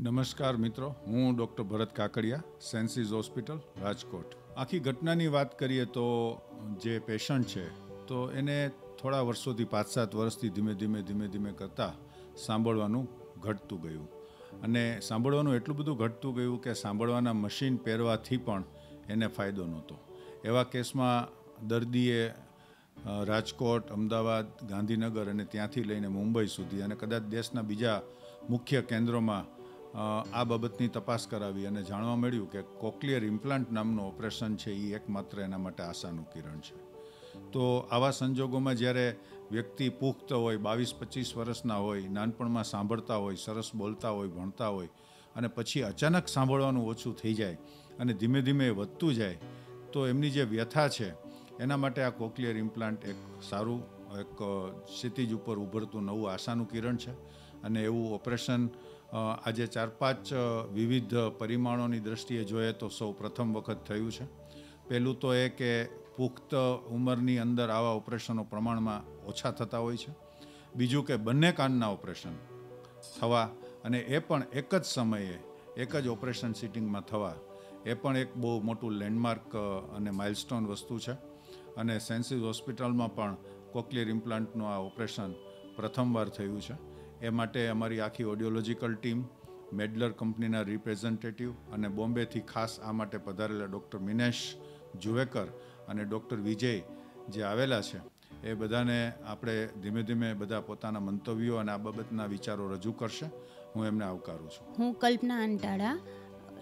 નમસ્કાર મિત્રો, હું ડૉક્ટર ભરત કાકડિયા, સેન્સીસ હોસ્પિટલ રાજકોટ. આખી ઘટનાની વાત કરીએ તો જે પેશન્ટ છે તો એને થોડા વર્ષોથી 5-7 વર્ષથી ધીમે ધીમે કરતાં સાંભળવાનું ઘટતું ગયું અને સાંભળવાનું એટલું બધું ઘટતું ગયું કે સાંભળવાના મશીન પહેરવાથી પણ એને ફાયદો નહોતો. એવા કેસમાં દર્દીએ રાજકોટ, અમદાવાદ, ગાંધીનગર અને ત્યાંથી લઈને મુંબઈ સુધી અને કદાચ દેશના બીજા મુખ્ય કેન્દ્રોમાં આ બાબતની તપાસ કરાવી અને જાણવા મળ્યું કે કોક્લિયર ઇમ્પ્લાન્ટ નામનું ઓપરેશન છે એ એકમાત્ર એના માટે આશાનું કિરણ છે. તો આવા સંજોગોમાં જ્યારે વ્યક્તિ પુખ્ત હોય, 22-25 વર્ષના હોય, નાનપણમાં સાંભળતા હોય, સરસ બોલતા હોય, ભણતા હોય અને પછી અચાનક સાંભળવાનું ઓછું થઈ જાય અને ધીમે ધીમે વધતું જાય તો એમની જે વ્યથા છે એના માટે આ કોક્લિયર ઇમ્પ્લાન્ટ એક સારું એક ક્ષિતિજ ઉપર ઉભરતું નવું આશાનું કિરણ છે. અને એવું ઓપરેશન આજે 4-5 વિવિધ પરિમાણોની દ્રષ્ટિએ જોઈએ તો સૌ પ્રથમ વખત થયું છે. પહેલું તો એ કે પુખ્ત ઉંમરની અંદર આવા ઓપરેશનો પ્રમાણમાં ઓછા થતા હોય છે. બીજું કે બંને કાનના ઓપરેશન થવા અને એ પણ એક જ સમયે એક જ ઓપરેશન સિટિંગમાં થવા એ પણ એક બહુ મોટું લેન્ડમાર્ક અને માઇલસ્ટોન વસ્તુ છે. અને સેન્સીસ હોસ્પિટલમાં પણ કોક્લિયર ઇમ્પ્લાન્ટનું આ ઓપરેશન પ્રથમવાર થયું છે. એ માટે અમારી આખી ઓડિયોલોજિકલ ટીમ, મેડલર કંપનીના રિપ્રેઝેન્ટેટિવ અને બોમ્બેથી ખાસ આ માટે પધારેલા ડૉક્ટર મિનેશ જુવેકર અને ડૉક્ટર વિજય જે આવેલા છે એ બધાને આપણે ધીમે ધીમે બધા પોતાના મંતવ્યો અને આ બાબતના વિચારો રજૂ કરશે. હું એમને આવકારું છું. હું કલ્પના અંટાળા,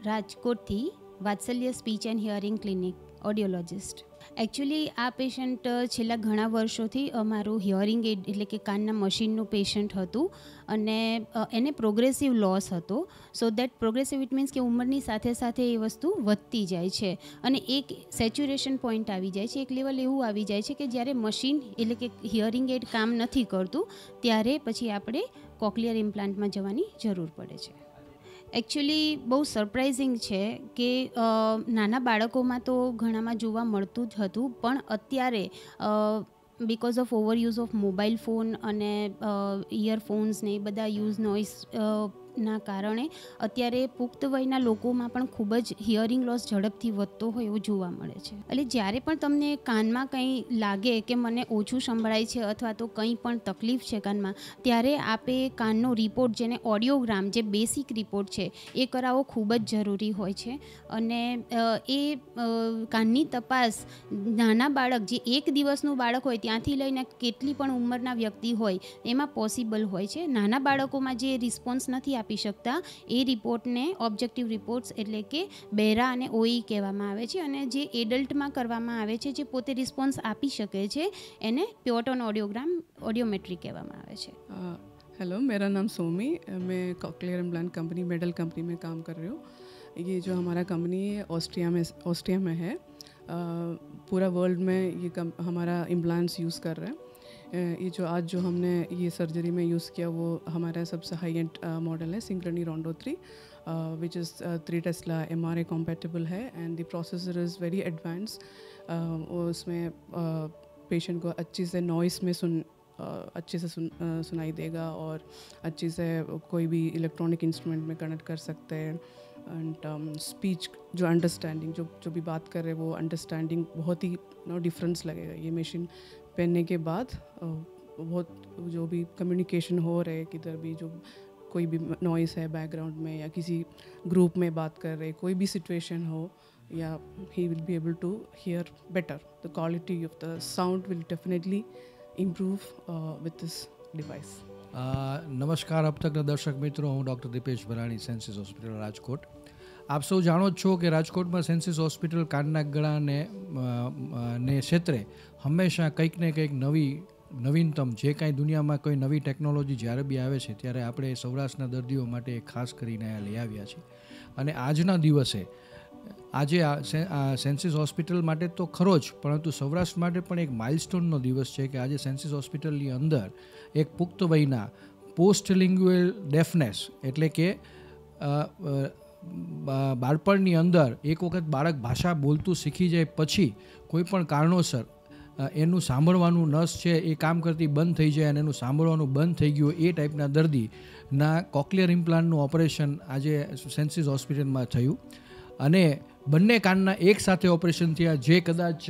રાજકોટથી, Vatsalya speech and hearing clinic, audiologist. Actually આ પેશન્ટ છેલ્લા ઘણા વર્ષોથી અમારું હિયરિંગ એડ એટલે કે કાનના મશીનનું પેશન્ટ હતું અને એને પ્રોગ્રેસિવ લોસ હતો. So that progressive it means કે ઉંમરની સાથે સાથે એ વસ્તુ વધતી જાય છે અને એક સેચ્યુરેશન પોઈન્ટ આવી જાય છે, એક લેવલ એવું આવી જાય છે કે જ્યારે મશીન એટલે કે હિયરિંગ એડ કામ નથી કરતું ત્યારે પછી આપણે કોક્લિયર ઇમ્પ્લાન્ટમાં જવાની જરૂર પડે છે. એકચ્યુઅલી બહુ સરપ્રાઇઝિંગ છે કે નાના બાળકોમાં તો ઘણામાં જોવા મળતું જ હતું, પણ અત્યારે because of overuse of mobile phone અને ઇયરફોન્સ ને એ બધા યુઝ નોઇસ ના કારણે અત્યારે પુખ્ત વયના લોકોમાં પણ ખૂબ જ હિયરિંગ લોસ ઝડપથી વધતો હોય એવું જોવા મળે છે. એટલે જ્યારે પણ તમને કાનમાં કંઈ લાગે કે મને ઓછું સંભળાય છે અથવા તો કંઈ પણ તકલીફ છે કાનમાં, ત્યારે આપે કાનનો રિપોર્ટ, જેને ઓડિયોગ્રામ, જે બેસિક રિપોર્ટ છે એ કરાવવો ખૂબ જ જરૂરી હોય છે. અને એ કાનની તપાસ નાના બાળક, જે 1 દિવસનું બાળક હોય ત્યાંથી લઈને કેટલી પણ ઉંમરના વ્યક્તિ હોય એમાં પોસિબલ હોય છે. નાના બાળકોમાં જે રિસ્પોન્સ નથી આપી શકતા એ રિપોર્ટને ઓબ્જેક્ટિવ રિપોર્ટ્સ એટલે કે બેરા અને ઓઈ કહેવામાં આવે છે. અને જે એડલ્ટમાં કરવામાં આવે છે, જે પોતે રિસ્પોન્સ આપી શકે છે, એને પ્યોટોન ઓડિયોગ્રામ, ऑडियोमेट्री કહેવામાં આવે છે. हेलो, मेरा नाम सोमी, मैं cochlear implant company, medal company में काम कर रही हूँ. ये जो हमारा कंपनी है ऑस्ट्रिया में है. पूरा वर्ल्ड में ये हमारा इम्प्लांट्स यूज़ कर रहे हैं. ये जो आज जो हमने ये सर्जरी में यूज़ किया वो हमारा सबसे हाई एंड मॉडल है, Synchrony रोंडो 3, which is 3 Tesla MRA compatible है and the processor is very advance. उसमें पेशेंट को अच्छी से नॉइस में अच्छे से सुनाई देगा और अच्छे से कोई भी इलेक्ट्रॉनिक इंस्ट्रूमेंट में कनेक्ट कर सकते हैं. एंड स्पीच जो अंडरस्टैंडिंग जो भी बात कर रहे हैं वो अंडरस्टैंडिंग बहुत ही डिफरेंस लगेगा. ये मशीन पहनने के बाद बहुत जो भी कम्युनिकेशन हो रहे है, किधर भी जो कोई भी नॉइस है बैकग्राउंड में या किसी ग्रुप में बात कर रहे, कोई भी सिचुएशन हो, या he will be able to hear better. The quality of the sound will definitely improve with this device. નમસ્કાર અબ તકના દર્શક મિત્રો, હું doctor Dipesh Bharani, Senses hospital Rajkot. આપ સૌ જાણો જ છો કે રાજકોટમાં સેન્સીસ હોસ્પિટલ કાનના ગળાને ને ક્ષેત્રે હંમેશા કંઈક ને કંઈક નવીનતમ જે કાંઈ દુનિયામાં કોઈ નવી ટેકનોલોજી જ્યારે બી આવે છે ત્યારે આપણે સૌરાષ્ટ્રના દર્દીઓ માટે ખાસ કરીને લઈ આવ્યા છીએ. અને આજના દિવસે આજે આ સેન્સીસ હોસ્પિટલ માટે તો ખરો જ, પરંતુ સૌરાષ્ટ્ર માટે પણ એક માઇલસ્ટોનનો દિવસ છે કે આજે સેન્સીસ હોસ્પિટલની અંદર એક પુખ્ત વયના પોસ્ટલિંગ્યુઅલ ડેફનેસ એટલે કે બાળપણની અંદર એક વખત બાળક ભાષા બોલતું શીખી જાય પછી કોઈ પણ કારણોસર એનું સાંભળવાનું નસ છે એ કામ કરતી બંધ થઈ જાય અને એનું સાંભળવાનું બંધ થઈ ગયું એ ટાઈપના દર્દીના કોક્લિયર ઇમ્પ્લાન્ટનું ઓપરેશન આજે સેન્સીસ હોસ્પિટલમાં થયું અને બંને કાનના એક સાથે ઓપરેશન થયા, જે કદાચ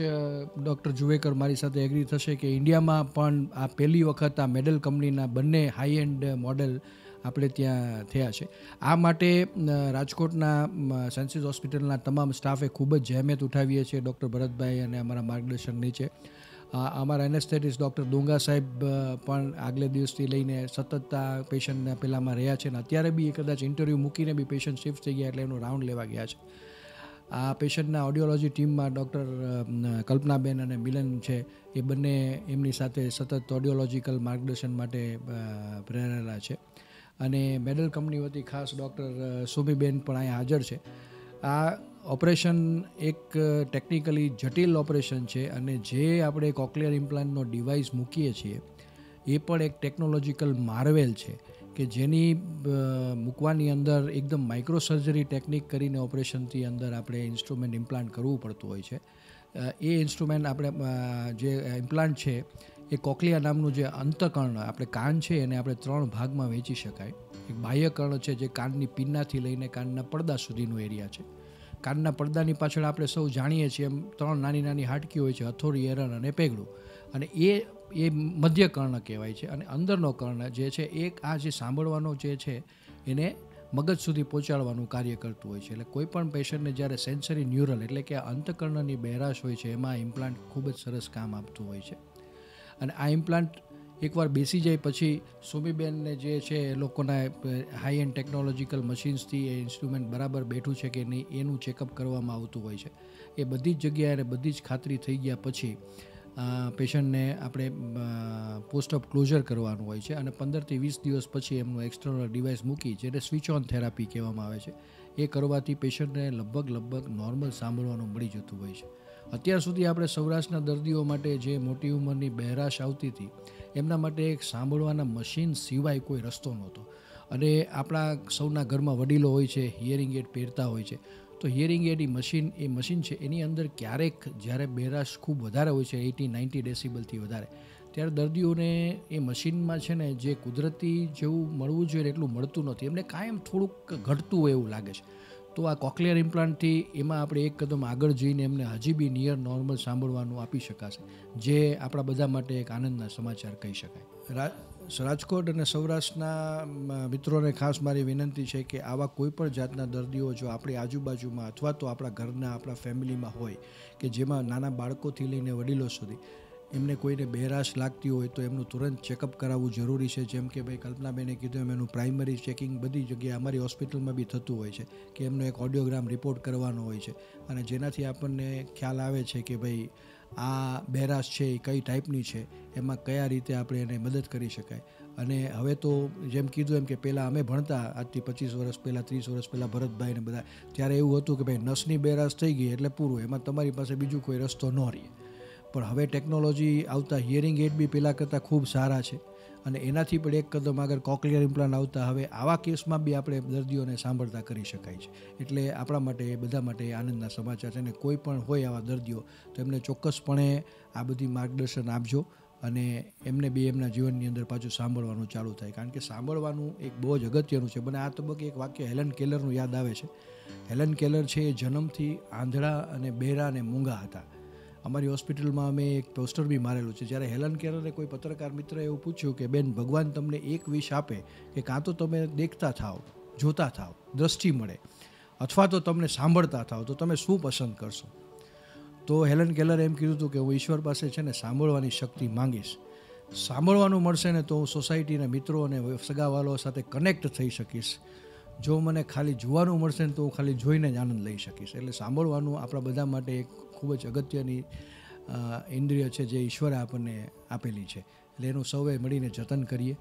ડૉક્ટર જુવેકર મારી સાથે એગ્રી થશે કે ઇન્ડિયામાં પણ આ પહેલી વખત આ મેડલ કંપનીના બંને હાઈ એન્ડ મોડેલ આપણે ત્યાં થયા છે. આ માટે રાજકોટના સેન્સીસ હોસ્પિટલના તમામ સ્ટાફે ખૂબ જ જહેમત ઉઠાવીએ છીએ ડૉક્ટર ભરતભાઈ અને અમારા માર્ગદર્શન નીચે. અમારા એનેસ્થેટિસ્ટ ડૉક્ટર દોંગા સાહેબ પણ આગલે દિવસથી લઈને સતત આ પેશન્ટના પહેલાંમાં રહ્યા છે અને અત્યારે બી કદાચ ઇન્ટરવ્યૂ મૂકીને બી પેશન્ટ શિફ્ટ થઈ ગયા એટલે એનું રાઉન્ડ લેવા ગયા છે. આ પેશન્ટના ઓડિયોલોજી ટીમમાં ડૉક્ટર કલ્પનાબેન અને મિલન છે, એ બંને એમની સાથે સતત ઓડિયોલોજીકલ માર્ગદર્શન માટે પ્રેરેલા છે અને મેડલ કંપની વતી ખાસ ડૉક્ટર સુમીબેન પણ અહીંયા હાજર છે. આ ઓપરેશન એક ટેકનિકલી જટિલ ઓપરેશન છે અને જે આપણે કોક્લિયર ઇમ્પ્લાન્ટનો ડિવાઇસ મૂકીએ છીએ એ પણ એક ટેકનોલોજીકલ માર્વેલ છે કે જેની મૂકવાની અંદર એકદમ માઇક્રો સર્જરી ટેકનિક કરીને ઓપરેશનથી અંદર આપણે ઇન્સ્ટ્રુમેન્ટ ઇમ્પ્લાન્ટ કરવું પડતું હોય છે. એ ઇન્સ્ટ્રુમેન્ટ આપણે જે ઇમ્પ્લાન્ટ છે એ કોક્લિયા નામનું જે અંતકર્ણ આપણે કાન છે એને આપણે 3 ભાગમાં વહેંચી શકાય. એક બાહ્યકર્ણ છે જે કાનની પીનાથી લઈને કાનના પડદા સુધીનો એરિયા છે. કાનના પડદાની પાછળ આપણે સૌ જાણીએ છીએ એમ 3 નાની નાની હાડકીઓ હોય છે, હથોડી, એરણ અને પેગડું, અને એ મધ્ય કર્ણ કહેવાય છે. અને અંદરનો કર્ણ જે છે એક આ જે સાંભળવાનો જે છે એને મગજ સુધી પહોંચાડવાનું કાર્ય કરતું હોય છે. એટલે કોઈ પણ પેશન્ટને જ્યારે સેન્સરી ન્યુરલ એટલે કે અંતકર્ણની બહેરાશ હોય છે એમાં ઇમ્પ્લાન્ટ ખૂબ જ સરસ કામ આપતું હોય છે. અને આ ઇમ્પ્લાન્ટ એકવાર બેસી જાય પછી સુમીબેનને જે છે એ લોકોના હાઈ એન્ડ ટેકનોલોજીકલ મશીન્સથી એ ઇન્સ્ટ્રુમેન્ટ બરાબર બેઠું છે કે નહીં એનું ચેકઅપ કરવામાં આવતું હોય છે. એ બધી જ જગ્યાએ અને બધી જ ખાતરી થઈ ગયા પછી પેશન્ટને આપણે પોસ્ટ ઓફ ક્લોઝર કરવાનું હોય છે અને 15થી 20 દિવસ પછી એમનું એક્સટર્નલ ડિવાઇસ મૂકી જેને સ્વિચ ઓન થેરાપી કહેવામાં આવે છે એ કરવાથી પેશન્ટને લગભગ નોર્મલ સાંભળવાનું મળી જતું હોય છે. અત્યાર સુધી આપણે સૌરાષ્ટ્રના દર્દીઓ માટે જે મોટી ઉંમરની બહેરાશ આવતી હતી એમના માટે એક સાંભળવાના મશીન સિવાય કોઈ રસ્તો નહોતો. અને આપણા સૌના ઘરમાં વડીલો હોય છે, હિયરિંગ એડ પહેરતા હોય છે, તો હિયરિંગ એડ એ મશીન છે એની અંદર ક્યારેક જ્યારે બહેરાશ ખૂબ વધારે હોય છે 80-90 ડેસિબલથી વધારે, ત્યારે દર્દીઓને એ મશીનમાં છે ને જે કુદરતી જેવું મળવું જોઈએ એટલું મળતું નથી, એમને કાયમ થોડુંક ઘટતું હોય એવું લાગે છે. તો આ કોક્લિયર ઇમ્પ્લાન્ટથી એમાં આપણે એક કદમ આગળ જઈને એમને હજી બી નિયર નોર્મલ સાંભળવાનું આપી શકાશે, જે આપણા બધા માટે એક આનંદના સમાચાર કહી શકાય. રાજકોટ અને સૌરાષ્ટ્રના મિત્રોને ખાસ મારી વિનંતી છે કે આવા કોઈ પણ જાતના દર્દીઓ જો આપણી આજુબાજુમાં અથવા તો આપણા ઘરના આપણા ફેમિલીમાં હોય કે જેમાં નાના બાળકોથી લઈને વડીલો સુધી એમને કોઈને બહેરાશ લાગતી હોય તો એમનું તુરંત ચેકઅપ કરાવવું જરૂરી છે. જેમ કે ભાઈ કલ્પનાબેને કીધું એમ એનું પ્રાઇમરી ચેકિંગ બધી જગ્યાએ અમારી હોસ્પિટલમાં બી થતું હોય છે કે એમનો એક ઓડિયોગ્રામ રિપોર્ટ કરવાનો હોય છે અને જેનાથી આપણને ખ્યાલ આવે છે કે ભાઈ આ બહેરાશ છે એ કઈ ટાઈપની છે, એમાં કયા રીતે આપણે એને મદદ કરી શકાય. અને હવે તો જેમ કીધું એમ કે પહેલાં અમે ભણતા આજથી 25 વર્ષ પહેલાં 30 વર્ષ પહેલાં ભરતભાઈ ને બધા, ત્યારે એવું હતું કે ભાઈ નસની બહેરાશ થઈ ગઈ એટલે પૂરું, એમાં તમારી પાસે બીજું કોઈ રસ્તો ન રહે. પણ હવે ટેકનોલોજી આવતા હિયરિંગ એડ બી પહેલાં કરતાં ખૂબ સારા છે અને એનાથી પણ એક કદમ આગળ કોક્લિયર ઇમ્પ્લાન્ટ આવતા હવે આવા કેસમાં બી આપણે દર્દીઓને સાંભળતા કરી શકાય છે. એટલે આપણા માટે બધા માટે આનંદના સમાચાર છે. અને કોઈ પણ હોય આવા દર્દીઓ તો એમને ચોક્કસપણે આ બધી માર્ગદર્શન આપજો અને એમને બી એમના જીવનની અંદર પાછું સાંભળવાનું ચાલુ થાય, કારણ કે સાંભળવાનું એક બહુ જ અગત્યનું છે. મને આ તબક્કે એક વાક્ય હેલન કેલરનું યાદ આવે છે. હેલન કેલર છે એ જન્મથી આંધળા અને બહેરા અને મૂંગા હતા. અમારી હોસ્પિટલમાં અમે એક પોસ્ટર બી મારેલું છે. જ્યારે હેલન કેલરે કોઈ પત્રકાર મિત્રએ એવું પૂછ્યું કે બેન, ભગવાન તમને એક વિશ આપે કે કાં તો તમે દેખતા થાવ, જોતા થાવ, દ્રષ્ટિ મળે, અથવા તો તમને સાંભળતા થાવ, તો તમે શું પસંદ કરશો? તો હેલન કેલરે એમ કીધું હતું કે હું ઈશ્વર પાસે છે ને સાંભળવાની શક્તિ માંગીશ. સાંભળવાનું મળશે ને તો હું સોસાયટીના મિત્રો અને સગાવાલાઓ સાથે કનેક્ટ થઈ શકીશ. જો મને ખાલી જોવાનું મળશે ને તો હું ખાલી જોઈને જ આનંદ લઈ શકીશ. એટલે સાંભળવાનું આપણા બધા માટે એક ખૂબ જ અગત્યની ઇન્દ્રિય છે જે ઈશ્વરે આપણને આપેલી છે. એટલે એનું સૌએ મળીને જતન કરીએ.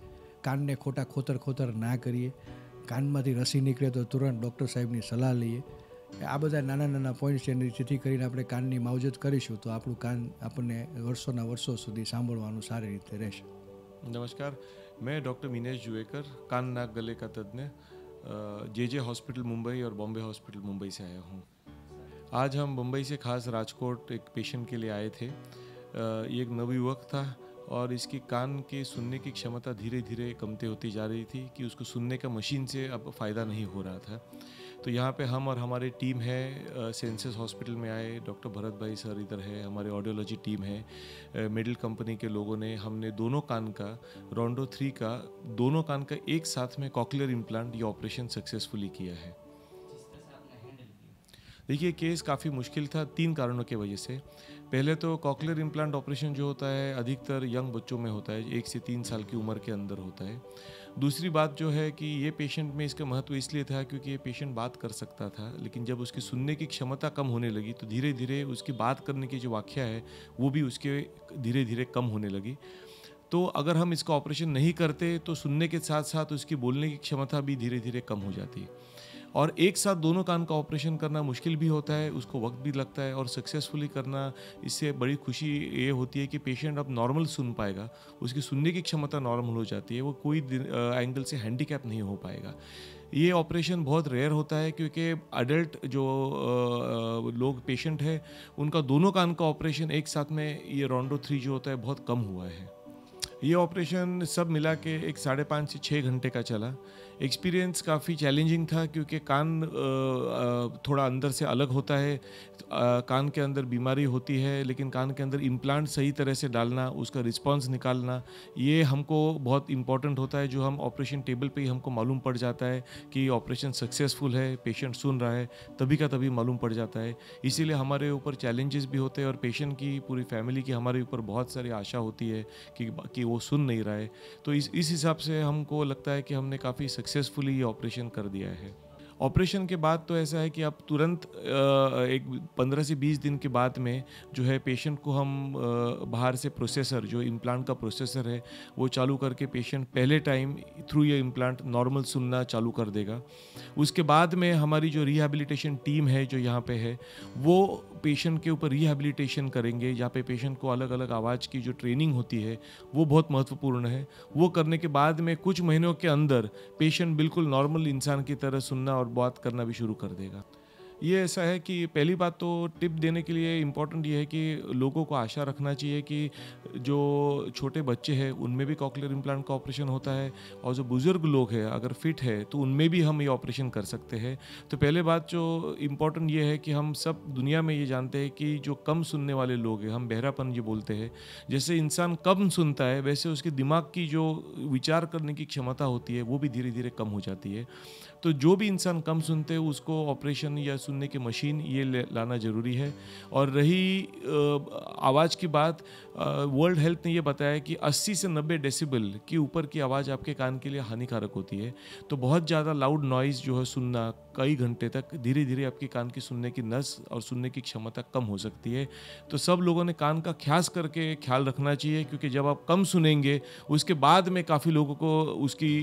કાનને ખોટા ખોતર ના કરીએ. કાનમાંથી રસી નીકળે તો તુરંત ડૉક્ટર સાહેબની સલાહ લઈએ. આ બધા નાના નાના પોઈન્ટ્સ છે જેથી કરીને આપણે કાનની માવજત કરીશું તો આપણું કાન આપણને વર્ષોના વર્ષો સુધી સાંભળવાનું સારી રીતે રહેશે. नमस्कार, मैं डॉक्टर मीनेश जुएकर, कान नाक गले का तज्ञ, जे हॉस्पिटल मुंबई और बॉम्बे हॉस्पिटल मुंबई से आया हूँ. आज हम मुंबई से खास राजकोट एक पेशेंट के लिए आए थे ये एक नवयुवक था और इसकी कान के सुनने की क्षमता धीरे धीरे कमती होती जा रही थी कि उसको सुनने का मशीन से अब फ़ायदा नहीं हो रहा था। तो यहाँ पे हम और हमारी टीम है सेंसिस हॉस्पिटल में आए, डॉक्टर भरत भाई सर इधर है, हमारे ऑडियोलॉजी टीम है, मेडल कंपनी के लोगों ने, हमने दोनों कान का रोंडो 3 का दोनों कान का एक साथ में कॉक्लियर इम्प्लांट ये ऑपरेशन सक्सेसफुली किया है। देखिए केस काफ़ी मुश्किल था 3 कारणों की वजह से। पहले तो कॉक्लियर इम्प्लांट ऑपरेशन जो होता है अधिकतर यंग बच्चों में होता है, 1 से 3 साल की उम्र के अंदर होता है। दूसरी बात जो है कि ये पेशेंट में इसका महत्व इसलिए था क्योंकि ये पेशेंट बात कर सकता था, लेकिन जब उसकी सुनने की क्षमता कम होने लगी तो धीरे धीरे उसकी बात करने की जो व्याख्या है वो भी उसके धीरे धीरे कम होने लगी। तो अगर हम इसका ऑपरेशन नहीं करते तो सुनने के साथ साथ उसकी बोलने की क्षमता भी धीरे धीरे कम हो जाती है। और एक साथ दोनों कान का ऑपरेशन करना मुश्किल भी होता है, उसको वक्त भी लगता है, और सक्सेसफुली करना इससे बड़ी खुशी ये होती है कि पेशेंट अब नॉर्मल सुन पाएगा, उसकी सुनने की क्षमता नॉर्मल हो जाती है, वो कोई एंगल से हैंडीकैप नहीं हो पाएगा। ये ऑपरेशन बहुत रेयर होता है क्योंकि अडल्ट जो लोग पेशेंट है उनका दोनों कान का ऑपरेशन एक साथ में ये रोंडो 3 जो होता है बहुत कम हुआ है। ये ऑपरेशन सब मिला के 5.5 से 6 घंटे का चला। एक्सपीरियंस काफ़ी चैलेंजिंग था क्योंकि कान थोड़ा अंदर से अलग होता है, कान के अंदर बीमारी होती है, लेकिन कान के अंदर इम्प्लांट सही तरह से डालना, उसका रिस्पांस निकालना, ये हमको बहुत इम्पॉर्टेंट होता है। जो हम ऑपरेशन टेबल पे ही हमको मालूम पड़ जाता है कि ऑपरेशन सक्सेसफुल है, पेशेंट सुन रहा है, तभी का तभी मालूम पड़ जाता है। इसीलिए हमारे ऊपर चैलेंजेस भी होते हैं और पेशेंट की पूरी फैमिली की हमारे ऊपर बहुत सारी आशा होती है कि वो सुन नहीं रहा है। तो इस हिसाब से हमको लगता है कि हमने काफ़ी सक्सेसफुली ये ऑपरेशन कर दिया है। ऑपरेशन के बाद तो ऐसा है कि अब तुरंत एक 15 से 20 दिन के बाद में जो है पेशेंट को हम बाहर से प्रोसेसर, जो इम्प्लांट का प्रोसेसर है वो चालू करके पेशेंट पहले टाइम थ्रू ये इम्प्लांट नॉर्मल सुनना चालू कर देगा। उसके बाद में हमारी जो रिहैबिलिटेशन टीम है जो यहाँ पे है वो पेशेंट के ऊपर रिहैबिलिटेशन करेंगे, जहाँ पे पेशेंट को अलग अलग आवाज़ की जो ट्रेनिंग होती है वो बहुत महत्वपूर्ण है। वो करने के बाद में कुछ महीनों के अंदर पेशेंट बिल्कुल नॉर्मल इंसान की तरह सुनना और बात करना भी शुरू कर देगा। ये ऐसा है कि पहली बात तो टिप देने के लिए इम्पोर्टेंट ये है कि लोगों को आशा रखना चाहिए कि जो छोटे बच्चे हैं उनमें भी कॉक्लियर इम्प्लांट का ऑपरेशन होता है, और जो बुज़ुर्ग लोग हैं अगर फिट है तो उनमें भी हम ये ऑपरेशन कर सकते हैं। तो पहले बात जो इम्पोर्टेंट ये है कि हम सब दुनिया में ये जानते हैं कि जो कम सुनने वाले लोग हैं, हम बहरापन ये बोलते हैं, जैसे इंसान कम सुनता है वैसे उसके दिमाग की जो विचार करने की क्षमता होती है वो भी धीरे धीरे कम हो जाती है। तो जो भी इंसान कम सुनते हैं उसको ऑपरेशन या सुनने की मशीन ये लाना ज़रूरी है। और रही आवाज़ की बात, वर्ल्ड हेल्थ ने ये बताया कि 80 से 90 डेसिबल के ऊपर की आवाज़ आपके कान के लिए हानिकारक होती है। तो बहुत ज़्यादा लाउड नॉइज़ जो है सुनना कई घंटे तक धीरे धीरे आपकी कान की सुनने की नस और सुनने की क्षमता कम हो सकती है। तो सब लोगों ने कान का ख्यास करके ख्याल रखना चाहिए, क्योंकि जब आप कम सुनेंगे उसके बाद में काफ़ी लोगों को उसकी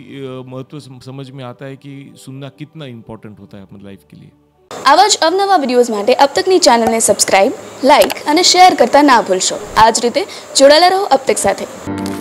महत्व समझ में आता है कि सुनना कितना ઇમ્પોર્ટન્ટ હોતા है अपनी लाइफ के लिए। આવા જ અવનવા વિડીયોઝ માટે અબ તકની ચેનલને સબસ્ક્રાઇબ, લાઇક અને શેર કરતા ના ભૂલશો। આ જ રીતે જોડાયેલા રહો અબ તક સાથે।